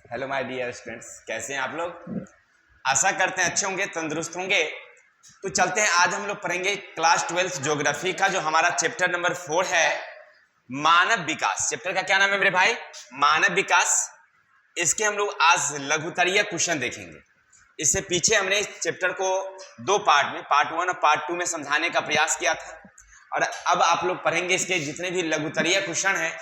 Hello my dear students, कैसे हैं आप लोग। आशा करते हैं अच्छे होंगे, तंदुरुस्त होंगे। तो चलते हैं, आज हम लोग पढ़ेंगे क्लास 12 ज्योग्राफी का जो हमारा चैप्टर नंबर 4 है, मानव विकास। चैप्टर का क्या नाम है मेरे भाई? मानव विकास। इसके हम लोग आज लघुतरीय क्वेश्चन देखेंगे। इससे पीछे हमने इस चैप्टर को दो पार्ट में, पार्ट 1 और पार्ट 2 में समझाने का प्रयास किया था, और अब आप लोग पढ़ेंगे इसके जितने भी लघुतरीय क्वेश्चन हैं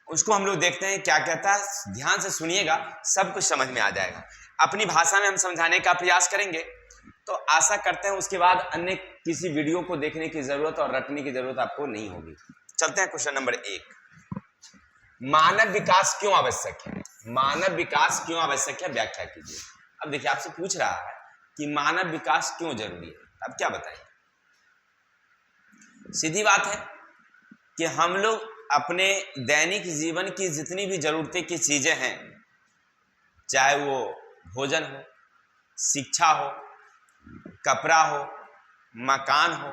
उसको हम लोग देखते हैं क्या कहता है। ध्यान से सुनिएगा, सब कुछ समझ में आ जाएगा। अपनी भाषा में हम समझाने का प्रयास करेंगे, तो आशा करते हैं उसके बाद अन्य किसी वीडियो को देखने की जरूरत और रटने की जरूरत आपको नहीं होगी। चलते हैं क्वेश्चन नंबर 1। मानव विकास क्यों आवश्यक है? मानव विकास क्यों आवश्यक है, व्याख्या कीजिए। अब देखिए, आपसे पूछ रहा है कि मानव विकास क्यों जरूरी है, अब क्या बताइए। सीधी बात है कि हम लोग अपने दैनिक जीवन की जितनी भी जरूरतें की चीजें हैं, चाहे वो भोजन हो, शिक्षा हो, कपड़ा हो, मकान हो,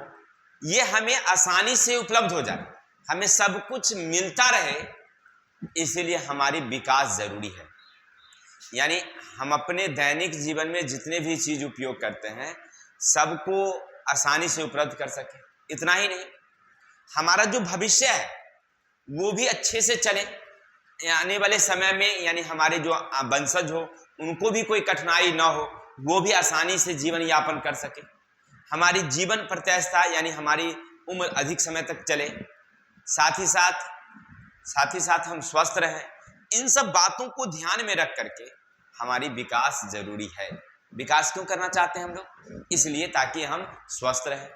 ये हमें आसानी से उपलब्ध हो जाए, हमें सब कुछ मिलता रहे, इसीलिए हमारी विकास जरूरी है। यानी हम अपने दैनिक जीवन में जितने भी चीज उपयोग करते हैं सबको आसानी से उपलब्ध कर सके। इतना ही नहीं, हमारा जो भविष्य है वो भी अच्छे से चले, आने वाले समय में, यानी हमारे जो वंशज हो उनको भी कोई कठिनाई ना हो, वो भी आसानी से जीवन यापन कर सके, हमारी जीवन प्रत्याशा यानी हमारी उम्र अधिक समय तक चले, साथ ही साथ हम स्वस्थ रहें। इन सब बातों को ध्यान में रख करके हमारी विकास जरूरी है। विकास क्यों करना चाहते हैं हम लोग? इसलिए ताकि हम स्वस्थ रहें,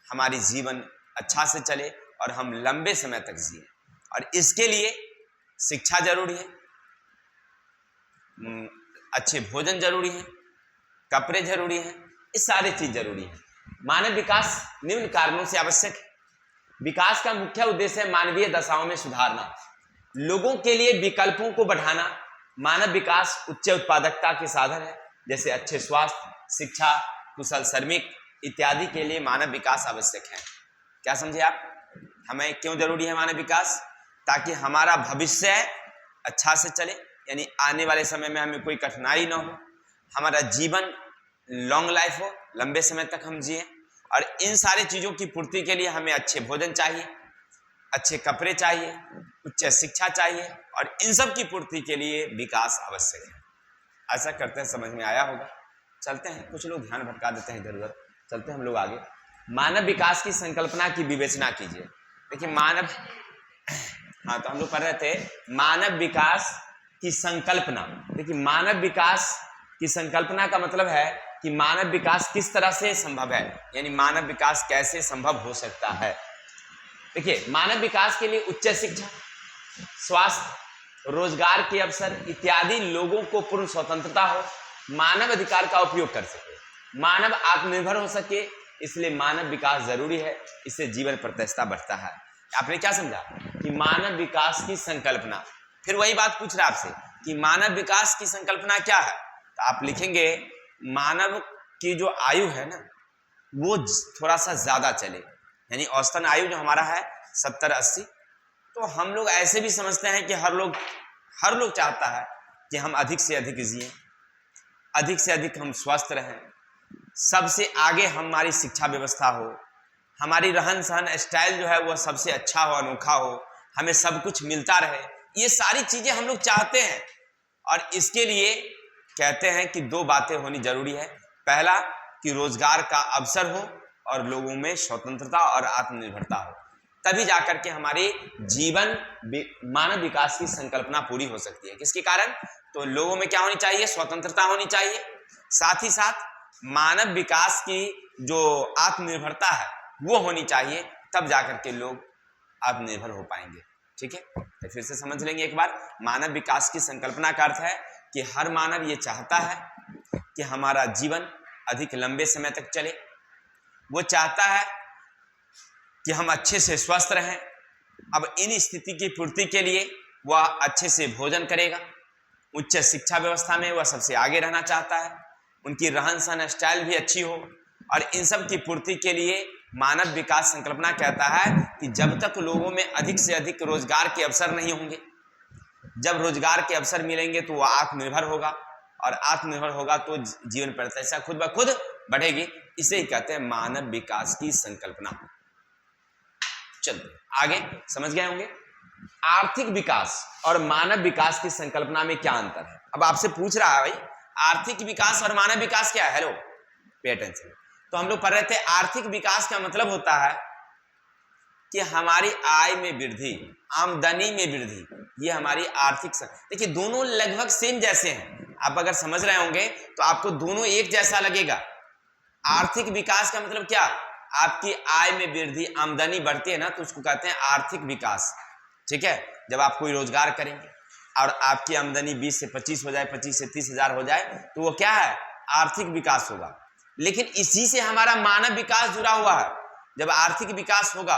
हमारी जीवन अच्छा से चले और हम लंबे समय तक जिए। और इसके लिए शिक्षा जरूरी है, अच्छे भोजन जरूरी है, कपड़े जरूरी हैं, ये सारी चीज जरूरी है। मानव विकास निम्न कारणों से आवश्यक है। विकास का मुख्य उद्देश्य है मानवीय दशाओं में सुधारना, लोगों के लिए विकल्पों को बढ़ाना। मानव विकास उच्च उत्पादकता के साधन है, जैसे अच्छे स्वास्थ्य, शिक्षा, कुशल श्रमिक इत्यादि के लिए मानव विकास आवश्यक है। क्या समझे आप? हमें क्यों जरूरी है मानव विकास? ताकि हमारा भविष्य अच्छा से चले, यानी आने वाले समय में हमें कोई कठिनाई ना हो, हमारा जीवन लॉन्ग लाइफ हो, लंबे समय तक हम जिए। और इन सारी चीजों की पूर्ति के लिए हमें अच्छे भोजन चाहिए, अच्छे कपड़े चाहिए, उच्च शिक्षा चाहिए, और इन सब की पूर्ति के लिए विकास आवश्यक है। ऐसा करते हैं, समझ में आया होगा। चलते हैं, कुछ लोग ध्यान भटका देते हैं इधर उधर, चलते हैं हम लोग आगे। मानव विकास की संकल्पना की विवेचना कीजिए। देखिए मानव, हाँ, तो हम लोग पढ़ रहे थे मानव विकास की संकल्पना। देखिए मानव विकास की संकल्पना का मतलब है कि मानव विकास किस तरह से संभव है, यानी मानव विकास कैसे संभव हो सकता है। देखिए मानव विकास के लिए उच्च शिक्षा, स्वास्थ्य, रोजगार के अवसर इत्यादि, लोगों को पूर्ण स्वतंत्रता हो, मानव अधिकार का उपयोग कर सके, मानव आत्मनिर्भर हो सके, इसलिए मानव विकास जरूरी है। इससे जीवन प्रत्याशा बढ़ता है। आपने क्या समझा कि मानव विकास की संकल्पना? फिर वही बात पूछ रहा आपसे कि मानव विकास की संकल्पना क्या है, तो आप लिखेंगे मानव की जो आयु है ना वो थोड़ा सा ज्यादा चले, यानी औसतन आयु जो हमारा है 70-80। तो हम लोग ऐसे भी समझते हैं कि हर लोग चाहता है कि हम अधिक से अधिक जिए, अधिक से अधिक हम स्वस्थ रहें, सबसे आगे हमारी शिक्षा व्यवस्था हो, हमारी रहन सहन स्टाइल जो है वह सबसे अच्छा हो, अनोखा हो, हमें सब कुछ मिलता रहे। ये सारी चीजें हम लोग चाहते हैं, और इसके लिए कहते हैं कि दो बातें होनी जरूरी है। पहला कि रोजगार का अवसर हो और लोगों में स्वतंत्रता और आत्मनिर्भरता हो, तभी जाकर के हमारी जीवन मानव विकास की संकल्पना पूरी हो सकती है। किसके कारण? तो लोगों में क्या होनी चाहिए? स्वतंत्रता होनी चाहिए, साथ ही साथ मानव विकास की जो आत्मनिर्भरता है वो होनी चाहिए, तब जाकर के लोग आत्मनिर्भर हो पाएंगे। ठीक है, तो फिर से समझ लेंगे एक बार। मानव विकास की संकल्पना का अर्थ है कि हर मानव ये चाहता है कि हमारा जीवन अधिक लंबे समय तक चले, वो चाहता है कि हम अच्छे से स्वस्थ रहें। अब इन स्थिति की पूर्ति के लिए वह अच्छे से भोजन करेगा, उच्च शिक्षा व्यवस्था में वह सबसे आगे रहना चाहता है, उनकी रहन सहन स्टाइल भी अच्छी हो, और इन सब की पूर्ति के लिए मानव विकास संकल्पना कहता है कि जब तक लोगों में अधिक से अधिक रोजगार के अवसर नहीं होंगे, जब रोजगार के अवसर मिलेंगे तो वह आत्मनिर्भर होगा, और आत्मनिर्भर होगा तो जीवन प्रत्याशा खुद ब खुद बढ़ेगी। इसे ही कहते हैं मानव विकास की संकल्पना। चलो आगे समझ गए होंगे आर्थिक विकास और मानव विकास की संकल्पना में क्या अंतर है। अब आपसे पूछ रहा है भाई आर्थिक विकास और मानव विकास क्या है। Hello pay attention. तो हम लोग पढ़ रहे थे आर्थिक विकास का मतलब होता है कि हमारी आय में वृद्धि, आमदनी में वृद्धि, ये हमारी आर्थिक। देखिए दोनों लगभग सेम जैसे हैं, आप अगर समझ रहे होंगे तो आपको दोनों एक जैसा लगेगा। आर्थिक विकास का मतलब क्या, आपकी आय में वृद्धि, आमदनी बढ़ती है ना, तो उसको कहते हैं आर्थिक विकास। ठीक है, जब आप कोई रोजगार करेंगे और आपकी आमदनी 20 से 25 हो जाए, 25 से 30 हजार हो जाए, तो वो क्या है, आर्थिक विकास होगा। लेकिन इसी से हमारा मानव विकास जुड़ा हुआ है। जब आर्थिक विकास होगा,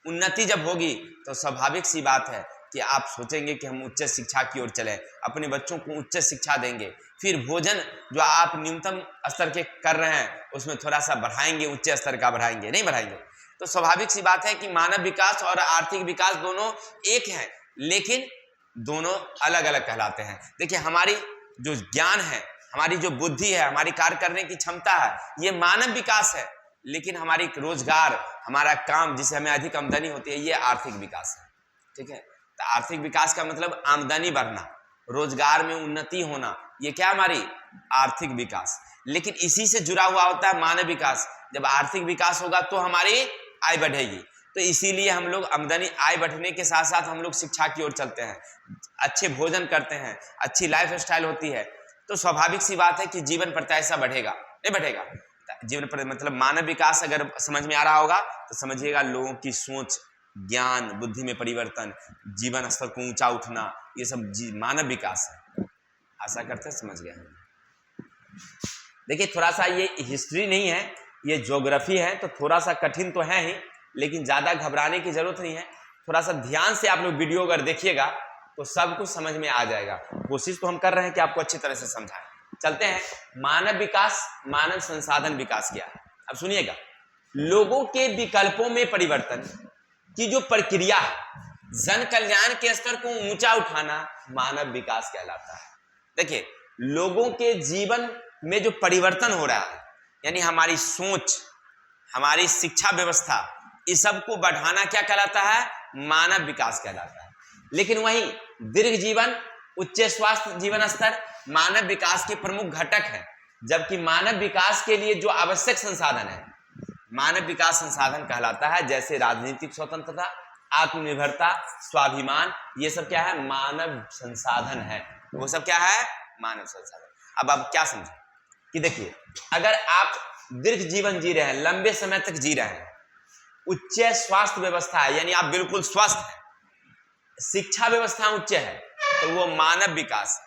उन्नति जब होगी, तो स्वाभाविक सी बात है कि आप सोचेंगे कि हम उच्च शिक्षा की ओर चलें, अपने बच्चों को उच्च शिक्षा देंगे, फिर भोजन जो आप न्यूनतम स्तर के कर रहे हैं उसमें थोड़ा सा बढ़ाएंगे, उच्च स्तर का बढ़ाएंगे, नहीं बढ़ाएंगे। तो स्वाभाविक सी बात है कि मानव विकास और आर्थिक विकास दोनों एक हैं, लेकिन दोनों अलग अलग कहलाते हैं। देखिए हमारी जो ज्ञान है, हमारी जो बुद्धि है, हमारी कार्य करने की क्षमता है, ये मानव विकास है। लेकिन हमारी रोजगार, हमारा काम, जिससे हमें अधिक आमदनी होती है, ये आर्थिक विकास है। ठीक है, तो आर्थिक विकास का मतलब आमदनी बढ़ना, रोजगार में उन्नति होना, ये क्या हमारी आर्थिक विकास। लेकिन इसी से जुड़ा हुआ होता है मानव विकास। जब आर्थिक विकास होगा तो हमारी आय बढ़ेगी। तो इसीलिए हम लोग आमदनी, आय बढ़ने के साथ साथ हम लोग शिक्षा की ओर चलते हैं, अच्छे भोजन करते हैं, अच्छी लाइफ स्टाइल होती है। तो स्वाभाविक सी बात है कि जीवन प्रत्याशा बढ़ेगा, नहीं बढ़ेगा। जीवन पर मतलब मानव विकास अगर समझ में आ रहा होगा तो समझिएगा लोगों की सोच, ज्ञान, बुद्धि में परिवर्तन, जीवन स्तर को ऊंचा उठना, ये सब मानव विकास है। आशा करते हैं समझ गए। देखिए थोड़ा सा ये हिस्ट्री नहीं है, ये ज्योग्राफी है, तो थोड़ा सा कठिन तो है ही, लेकिन ज्यादा घबराने की जरूरत नहीं है। थोड़ा सा ध्यान से आप लोग वीडियो अगर देखिएगा तो सब कुछ समझ में आ जाएगा। कोशिश तो हम कर रहे हैं कि आपको अच्छी तरह से समझाएं। चलते हैं, मानव विकास, मानव संसाधन विकास क्या है। अब सुनिएगा, लोगों के विकल्पों में परिवर्तन की जो प्रक्रिया है, जन कल्याण के स्तर को ऊंचा उठाना, मानव विकास कहलाता है। देखिए लोगों के जीवन में जो परिवर्तन हो रहा है, यानी हमारी सोच, हमारी शिक्षा व्यवस्था, इस सब को बढ़ाना क्या कहलाता है, मानव विकास कहलाता है। लेकिन वहीं दीर्घ जीवन, उच्च स्वास्थ्य जीवन स्तर मानव विकास के प्रमुख घटक हैं। जबकि मानव विकास के लिए जो आवश्यक संसाधन है, मानव विकास संसाधन कहलाता है, जैसे राजनीतिक स्वतंत्रता, आत्मनिर्भरता, स्वाभिमान, ये सब क्या है, मानव संसाधन है। वो सब क्या है, मानव संसाधन। अब आप क्या समझे कि देखिए अगर आप दीर्घ जीवन जी रहे हैं, लंबे समय तक जी रहे हैं, उच्च स्वास्थ्य व्यवस्था है, यानी आप बिल्कुल स्वस्थ हैं, शिक्षा व्यवस्था उच्च है, तो वो मानव विकास है।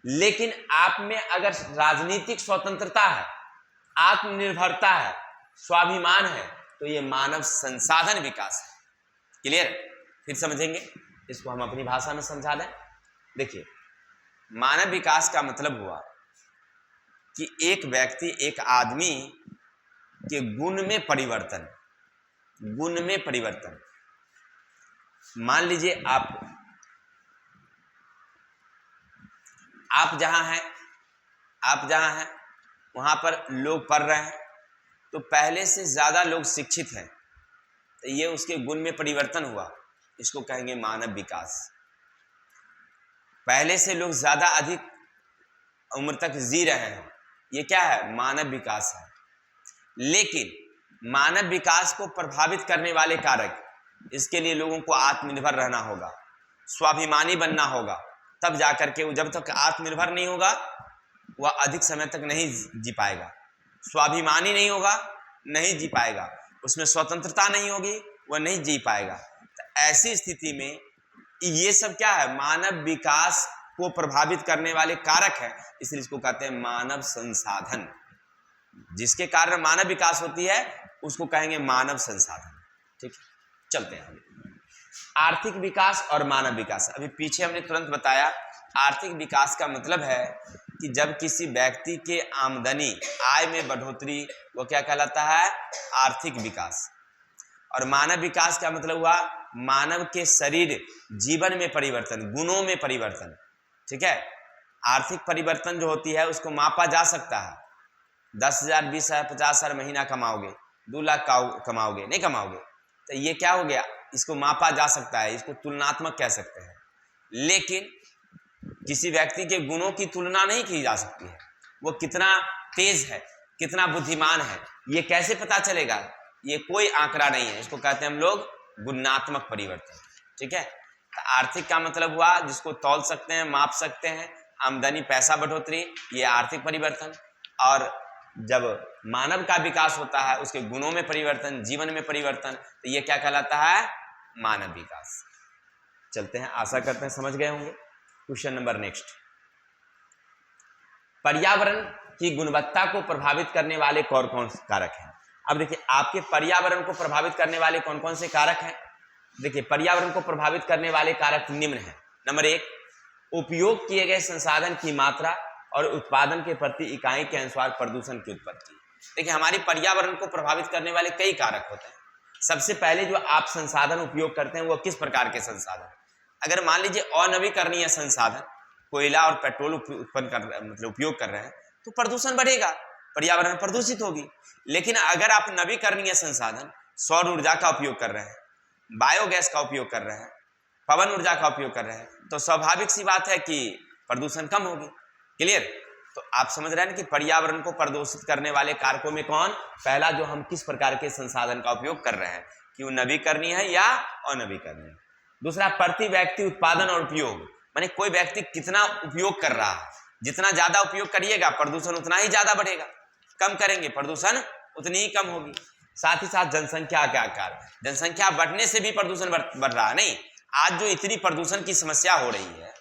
लेकिन आप में अगर राजनीतिक स्वतंत्रता है, आत्मनिर्भरता है, स्वाभिमान है, तो ये मानव संसाधन विकास है। क्लियर, फिर समझेंगे, इसको हम अपनी भाषा में समझा दें। देखिए मानव विकास का मतलब हुआ कि एक व्यक्ति, एक आदमी के गुण में परिवर्तन, गुण में परिवर्तन। मान लीजिए आप जहां हैं, वहां पर लोग पढ़ रहे हैं, तो पहले से ज्यादा लोग शिक्षित हैं, तो ये उसके गुण में परिवर्तन हुआ, इसको कहेंगे मानव विकास। पहले से लोग ज्यादा अधिक उम्र तक जी रहे हैं, ये क्या है, मानव विकास है। लेकिन मानव विकास को प्रभावित करने वाले कारक, इसके लिए लोगों को आत्मनिर्भर रहना होगा, स्वाभिमानी बनना होगा, तब जाकर के, जब तक आत्मनिर्भर नहीं होगा वह अधिक समय तक नहीं जी पाएगा। स्वाभिमानी नहीं होगा, नहीं जी पाएगा, उसमें स्वतंत्रता नहीं होगी, वह नहीं जी पाएगा। तो ऐसी स्थिति में ये सब क्या है, मानव विकास को प्रभावित करने वाले कारक है, इसलिए इसको कहते हैं मानव संसाधन। जिसके कारण मानव विकास होती है उसको कहेंगे मानव संसाधन। ठीक है, चलते हैं आर्थिक विकास और मानव विकास। अभी पीछे हमने तुरंत बताया, आर्थिक विकास का मतलब है कि जब किसी व्यक्ति के आमदनी, आय में बढ़ोतरी, वो क्या कहलाता है, आर्थिक विकास। और मानव विकास का मतलब हुआ मानव के शरीर जीवन में परिवर्तन, गुणों में परिवर्तन। ठीक है, आर्थिक परिवर्तन जो होती है उसको मापा जा सकता है। 10,000, 20,000, 50,000 महीना कमाओगे, 2 लाख कमाओगे, नहीं कमाओगे, तो ये क्या हो गया, इसको मापा जा सकता है, इसको तुलनात्मक कह सकते हैं। लेकिन किसी व्यक्ति के गुणों की तुलना नहीं की जा सकती है। वो कितना तेज है, कितना बुद्धिमान है, ये कैसे पता चलेगा, ये कोई आंकड़ा नहीं है। इसको कहते हैं हम लोग गुणात्मक परिवर्तन। ठीक है, तो आर्थिक का मतलब हुआ जिसको तौल सकते हैं, माप सकते हैं, आमदनी, पैसा बढ़ोतरी, ये आर्थिक परिवर्तन। और जब मानव का विकास होता है, उसके गुणों में परिवर्तन, जीवन में परिवर्तन, तो ये क्या कहलाता है, मानव विकास। चलते हैं, आशा करते हैं समझ गए होंगे। क्वेश्चन नंबर नेक्स्ट, पर्यावरण की गुणवत्ता को प्रभावित करने वाले कौन कौन से कारक हैं। अब देखिए, आपके पर्यावरण को प्रभावित करने वाले कौन कौन से कारक हैं। देखिए, पर्यावरण को प्रभावित करने वाले कारक निम्न हैं। नंबर 1, उपयोग किए गए संसाधन की मात्रा और उत्पादन के प्रति इकाई के अनुसार प्रदूषण की उत्पत्ति। देखिए, हमारी पर्यावरण को प्रभावित करने वाले कई कारक होते हैं। सबसे पहले जो आप संसाधन उपयोग करते हैं वो किस प्रकार के संसाधन। अगर मान लीजिए अनवीकरणीय संसाधन, कोयला और पेट्रोल उपयोग कर रहे हैं, तो प्रदूषण बढ़ेगा, पर्यावरण प्रदूषित होगी। लेकिन अगर आप नवीकरणीय संसाधन, सौर ऊर्जा का उपयोग कर रहे हैं, बायोगैस का उपयोग कर रहे हैं, पवन ऊर्जा का उपयोग कर रहे हैं, तो स्वाभाविक सी बात है कि प्रदूषण कम होगी। क्लियर। तो आप समझ रहे हैं कि पर्यावरण को प्रदूषित करने वाले कारकों में कौन, पहला जो हम किस प्रकार के संसाधन का उपयोग कर रहे हैं, कि वो नवीकरणीय है या अनवीकरणीय। दूसरा, प्रति व्यक्ति उत्पादन और उपयोग, माने कोई व्यक्ति कितना उपयोग कर रहा है। जितना ज्यादा उपयोग करिएगा प्रदूषण उतना ही ज्यादा बढ़ेगा, कम करेंगे प्रदूषण उतनी ही कम होगी। साथ ही साथ जनसंख्या का आकार, जनसंख्या बढ़ने से भी प्रदूषण बढ़ रहा है। नहीं, आज जो इतनी प्रदूषण की समस्या हो रही है,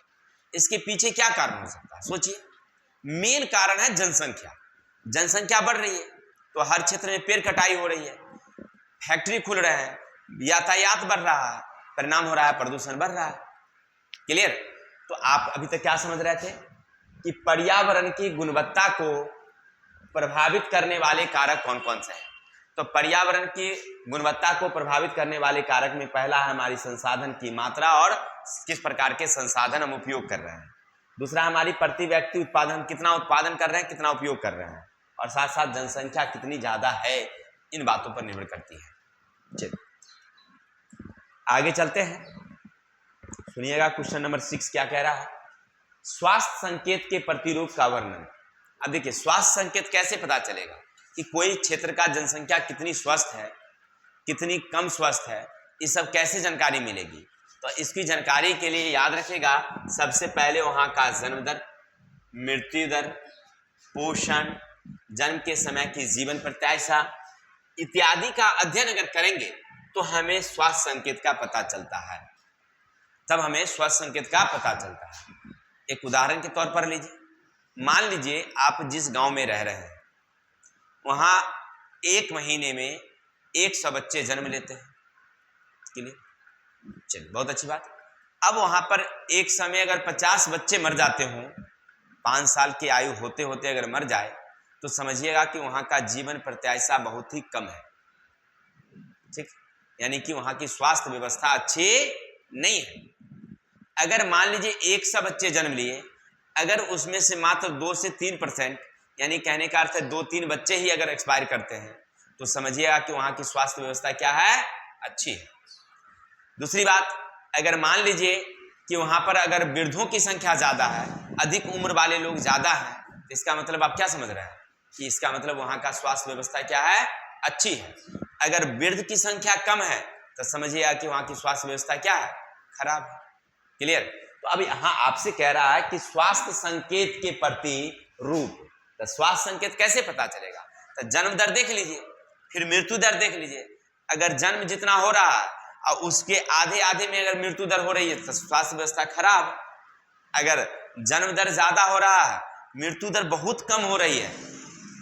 इसके पीछे क्या कारण हो सकता है, सोचिए। मेन कारण है जनसंख्या। जनसंख्या बढ़ रही है तो हर क्षेत्र में पेड़ कटाई हो रही है, फैक्ट्री खुल रहे हैं, यातायात बढ़ रहा है, परिणाम हो रहा है प्रदूषण बढ़ रहा है। क्लियर। तो आप अभी तक क्या समझ रहे थे कि पर्यावरण की गुणवत्ता को प्रभावित करने वाले कारक कौन कौन से हैं। तो पर्यावरण की गुणवत्ता को प्रभावित करने वाले कारक में पहला है हमारी संसाधन की मात्रा और किस प्रकार के संसाधन हम उपयोग कर रहे हैं। दूसरा, हमारी प्रति व्यक्ति उत्पादन, कितना उत्पादन कर रहे हैं, कितना उपयोग कर रहे हैं, और साथ साथ जनसंख्या कितनी ज्यादा है, इन बातों पर निर्भर करती है। चलिए आगे चलते हैं, सुनिएगा क्वेश्चन नंबर 6 क्या कह रहा है। स्वास्थ्य संकेत के प्रतिरूप का वर्णन। अब देखिए, स्वास्थ्य संकेत कैसे पता चलेगा कि कोई क्षेत्र का जनसंख्या कितनी स्वस्थ है, कितनी कम स्वस्थ है, ये सब कैसे जानकारी मिलेगी। तो इसकी जानकारी के लिए याद रखिएगा, सबसे पहले वहां का जन्म दर, मृत्यु दर, पोषण, जन्म के समय की जीवन प्रत्याशा इत्यादि का अध्ययन अगर करेंगे तो हमें स्वास्थ्य संकेत का पता चलता है। तब हमें स्वास्थ्य संकेत का पता चलता है। एक उदाहरण के तौर पर लीजिए, मान लीजिए आप जिस गांव में रह रहे हैं वहां एक महीने में 100 बच्चे जन्म लेते हैं। चलिए, बहुत अच्छी बात। अब वहां पर एक समय अगर 50 बच्चे मर जाते हों, 5 साल की आयु होते होते अगर मर जाए, तो समझिएगा कि वहां का जीवन प्रत्याशा बहुत ही कम है। ठीक, यानी कि वहां की स्वास्थ्य व्यवस्था अच्छी नहीं है। अगर मान लीजिए 100 बच्चे जन्म लिए, अगर उसमें से मात्र 2 से 3%, यानी कहने का अर्थ है 2-3 बच्चे ही अगर एक्सपायर करते हैं, तो समझिएगा कि वहां की स्वास्थ्य व्यवस्था क्या है, अच्छी है। दूसरी बात, अगर मान लीजिए कि वहां पर अगर वृद्धों की संख्या ज्यादा है, अधिक उम्र वाले लोग ज्यादा हैं, तो इसका मतलब आप क्या समझ रहे हैं कि इसका मतलब वहां का स्वास्थ्य व्यवस्था क्या है, अच्छी है। अगर वृद्ध की संख्या कम है तो समझिएगा कि वहां की स्वास्थ्य व्यवस्था क्या है, खराब है। क्लियर। तो अब यहां आपसे कह रहा है कि स्वास्थ्य संकेत के प्रति रूप, तो स्वास्थ्य संकेत कैसे पता चलेगा। तो जन्म दर देख लीजिए, फिर मृत्यु दर देख लीजिए। अगर जन्म जितना हो रहा है और उसके आधे आधे में अगर मृत्यु दर हो रही है तो स्वास्थ्य व्यवस्था खराब। अगर जन्म दर ज्यादा हो रहा है, मृत्यु दर बहुत कम हो रही है,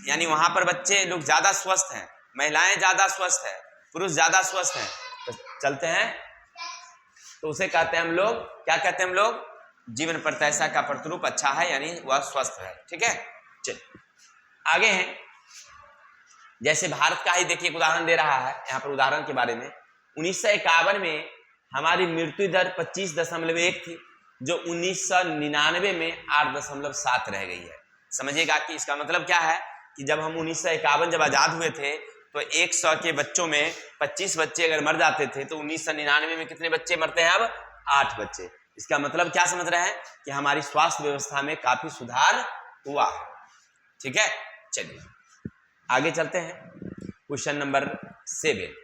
यानी वहां पर बच्चे लोग ज्यादा स्वस्थ हैं, महिलाएं ज्यादा स्वस्थ है, पुरुष ज्यादा स्वस्थ हैं, तो चलते हैं, तो उसे कहते हैं हम लोग, क्या कहते हैं हम लोग, जीवन प्रत्याशा का प्रतिरूप अच्छा है, यानी वह स्वस्थ है। ठीक है, चलिए आगे हैं। जैसे भारत का ही देखिए एक उदाहरण दे रहा है यहाँ पर, उदाहरण के बारे में 1951 में हमारी मृत्यु दर 25.1 थी, जो 1999 में 8.7 रह गई है। समझिएगा कि इसका मतलब क्या है कि जब हम 1951 जब आजाद हुए थे तो 100 के बच्चों में 25 बच्चे अगर मर जाते थे, तो 1999 में कितने बच्चे मरते हैं? अब 8 बच्चे। इसका मतलब क्या समझ रहे हैं कि हमारी स्वास्थ्य व्यवस्था में काफी सुधार हुआ है। ठीक है, चलिए आगे चलते हैं। क्वेश्चन नंबर 7,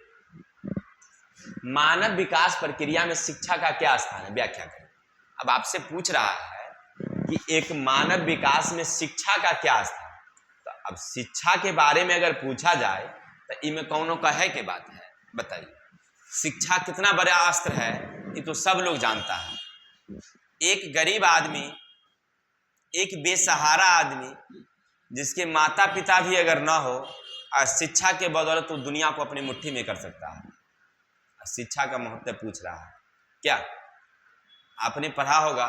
मानव विकास प्रक्रिया में शिक्षा का क्या स्थान है? व्याख्या करें। अब आपसे पूछ रहा है कि एक मानव विकास में शिक्षा का क्या स्थान है, तो अब शिक्षा के बारे में अगर पूछा जाए तो इनमें कौनों कहे के बात है? बताइए, शिक्षा कितना बड़ा अस्त्र है ये तो सब लोग जानता है। एक गरीब आदमी, एक बेसहारा आदमी जिसके माता पिता भी अगर ना हो, और शिक्षा के बदौलत तो दुनिया को अपनी मुट्ठी में कर सकता है। शिक्षा का महत्व पूछ रहा है। क्या आपने पढ़ा होगा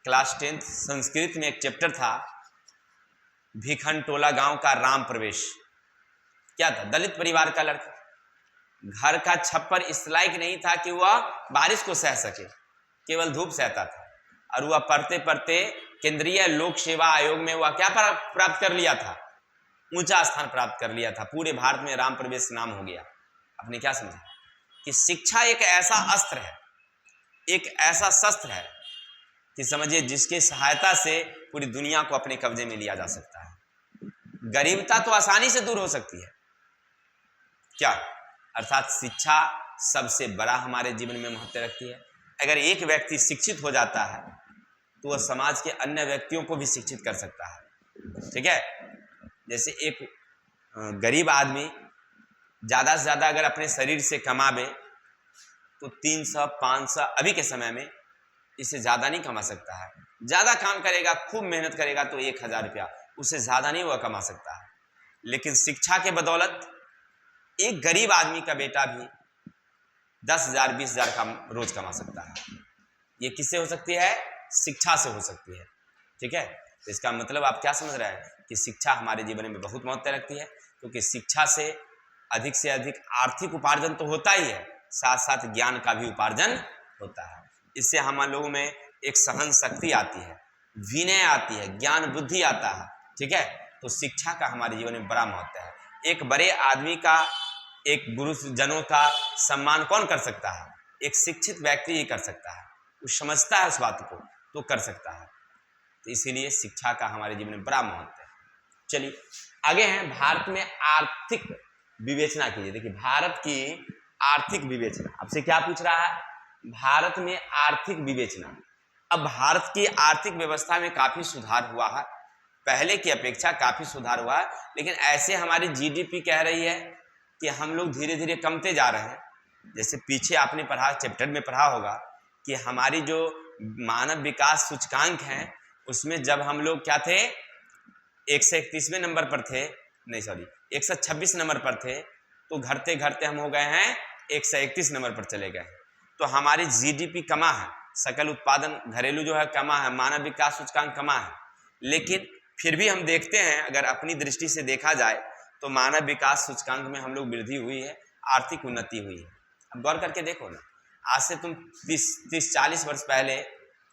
क्लास 10 संस्कृत में एक चैप्टर था, भिखनटोला गांव का राम प्रवेश। क्या था? दलित परिवार का लड़का, घर का छप्पर इस लायक नहीं था कि वह बारिश को सह सके, केवल धूप सहता था, और वह पढ़ते पढ़ते केंद्रीय लोक सेवा आयोग में वह क्या प्राप्त कर लिया था? ऊंचा स्थान प्राप्त कर लिया था। पूरे भारत में राम प्रवेश नाम हो गया। आपने क्या समझा कि शिक्षा एक ऐसा अस्त्र है, एक ऐसा शस्त्र है कि समझिए जिसके सहायता से पूरी दुनिया को अपने कब्जे में लिया जा सकता है। गरीबता तो आसानी से दूर हो सकती है। क्या? अर्थात शिक्षा सबसे बड़ा हमारे जीवन में महत्व रखती है। अगर एक व्यक्ति शिक्षित हो जाता है तो वह समाज के अन्य व्यक्तियों को भी शिक्षित कर सकता है। ठीक है, जैसे एक गरीब आदमी ज़्यादा से ज़्यादा अगर अपने शरीर से कमावे तो 300, 500, अभी के समय में इससे ज़्यादा नहीं कमा सकता है। ज़्यादा काम करेगा, खूब मेहनत करेगा तो 1000 रुपया, उससे ज़्यादा नहीं वह कमा सकता है। लेकिन शिक्षा के बदौलत एक गरीब आदमी का बेटा भी 10,000, 20,000 का रोज कमा सकता है। ये किससे हो सकती है? शिक्षा से हो सकती है। ठीक है, तो इसका मतलब आप क्या समझ रहे हैं कि शिक्षा हमारे जीवन में बहुत महत्व रखती है, क्योंकि शिक्षा से अधिक आर्थिक उपार्जन तो होता ही है, साथ साथ ज्ञान का भी उपार्जन होता है। इससे हम लोगों में एक सहन शक्ति आती है, विनय आती है, ज्ञान बुद्धि आता है। ठीक है, तो शिक्षा का हमारे जीवन में बड़ा महत्व है। एक बड़े आदमी का, एक गुरुजनों का सम्मान कौन कर सकता है? एक शिक्षित व्यक्ति ही कर सकता है। वो समझता है उस बात को तो कर सकता है। तो इसीलिए शिक्षा का हमारे जीवन में बड़ा महत्व है। चलिए आगे हैं, भारत में आर्थिक विवेचना कीजिए। देखिए भारत की आर्थिक विवेचना आपसे क्या पूछ रहा है? भारत में आर्थिक विवेचना। अब भारत की आर्थिक व्यवस्था में काफी सुधार हुआ है, पहले की अपेक्षा काफी सुधार हुआ है, लेकिन ऐसे हमारी जीडीपी कह रही है कि हम लोग धीरे धीरे कमते जा रहे हैं। जैसे पीछे आपने पढ़ा, चैप्टर में पढ़ा होगा कि हमारी जो मानव विकास सूचकांक हैं उसमें जब हम लोग क्या थे, 131वें नंबर पर थे, नहीं सॉरी 126 नंबर पर थे, तो घटते घटते हम हो गए हैं 131 नंबर पर चले गए। तो हमारी जीडीपी कमा है, सकल उत्पादन घरेलू जो है कमा है, मानव विकास सूचकांक कमा है, लेकिन फिर भी हम देखते हैं अगर अपनी दृष्टि से देखा जाए तो मानव विकास सूचकांक में हम लोग वृद्धि हुई है, आर्थिक उन्नति हुई है। अब गौर करके देखो ना, आज से तुम 30-40 वर्ष पहले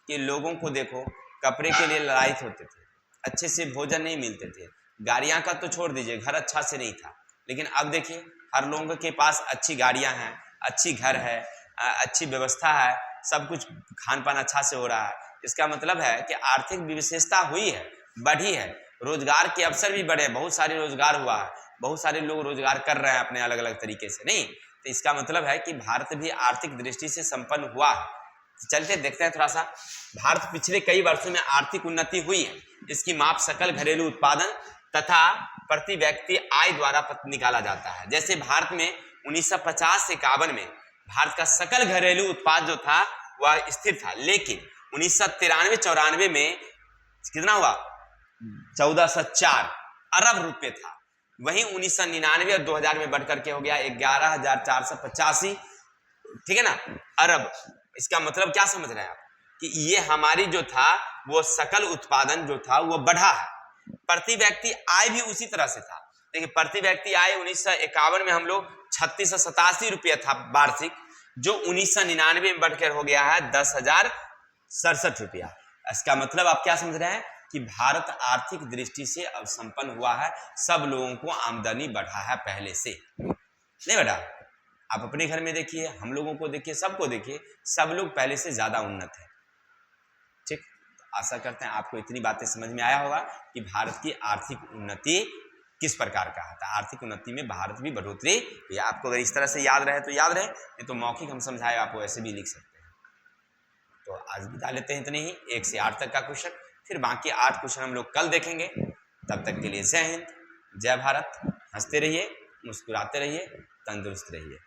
के लोगों को देखो, कपड़े के लिए लड़ाई होते थे, अच्छे से भोजन नहीं मिलते थे, गाड़ियां का तो छोड़ दीजिए, घर अच्छा से नहीं था। लेकिन अब देखिए हर लोगों के पास अच्छी गाड़ियां हैं, अच्छी घर है, अच्छी व्यवस्था है, सब कुछ खान पान अच्छा से हो रहा है। इसका मतलब है कि आर्थिक विशेषता हुई है, बढ़ी है, रोजगार के अवसर भी बढ़े, बहुत सारे रोजगार हुआ है, बहुत सारे लोग रोजगार कर रहे हैं अपने अलग अलग तरीके से। नहीं तो इसका मतलब है कि भारत भी आर्थिक दृष्टि से संपन्न हुआ है। तो चलते देखते हैं थोड़ा सा, भारत पिछले कई वर्षों में आर्थिक उन्नति हुई है। इसकी माप सकल घरेलू उत्पादन तथा प्रति व्यक्ति आय द्वारा निकाला जाता है। जैसे भारत में 1950 से 51 में भारत का सकल घरेलू उत्पाद जो था वह स्थिर था, लेकिन 1993-94 में कितना हुआ? 1404 अरब रुपए था। वहीं 1999 और 2000 में बढ़कर के हो गया 11,485, ठीक है ना, अरब। इसका मतलब क्या समझ रहे हैं आप कि ये हमारी जो था वो सकल उत्पादन जो था वो बढ़ा है, प्रति व्यक्ति आय भी उसी तरह से था। देखिए प्रति व्यक्ति आय 1951 में हम लोग 3687 रुपया था वार्षिक, जो 1999 में बढ़कर हो गया है 10,067 रुपया। इसका मतलब आप क्या समझ रहे हैं कि भारत आर्थिक दृष्टि से अब संपन्न हुआ है, सब लोगों को आमदनी बढ़ा है पहले से, नहीं बढ़ा? आप अपने घर में देखिए, हम लोगों को देखिए, सबको देखिए, सब लोग पहले से ज्यादा उन्नत है। ठीक, तो आशा करते हैं आपको इतनी बातें समझ में आया होगा कि भारत की आर्थिक उन्नति किस प्रकार का है। आर्थिक उन्नति में भारत भी बढ़ोतरी, या आपको अगर इस तरह से याद रहे तो याद रहे, नहीं तो मौखिक हम समझाए आप वैसे भी लिख सकते हैं। तो आज बिता लेते हैं इतने ही, 1 से 8 तक का क्वेश्चन, फिर बाकी 8 क्वेश्चन हम लोग कल देखेंगे। तब तक के लिए जय हिंद, जय भारत। हंसते रहिए, मुस्कुराते रहिए, तंदुरुस्त रहिए।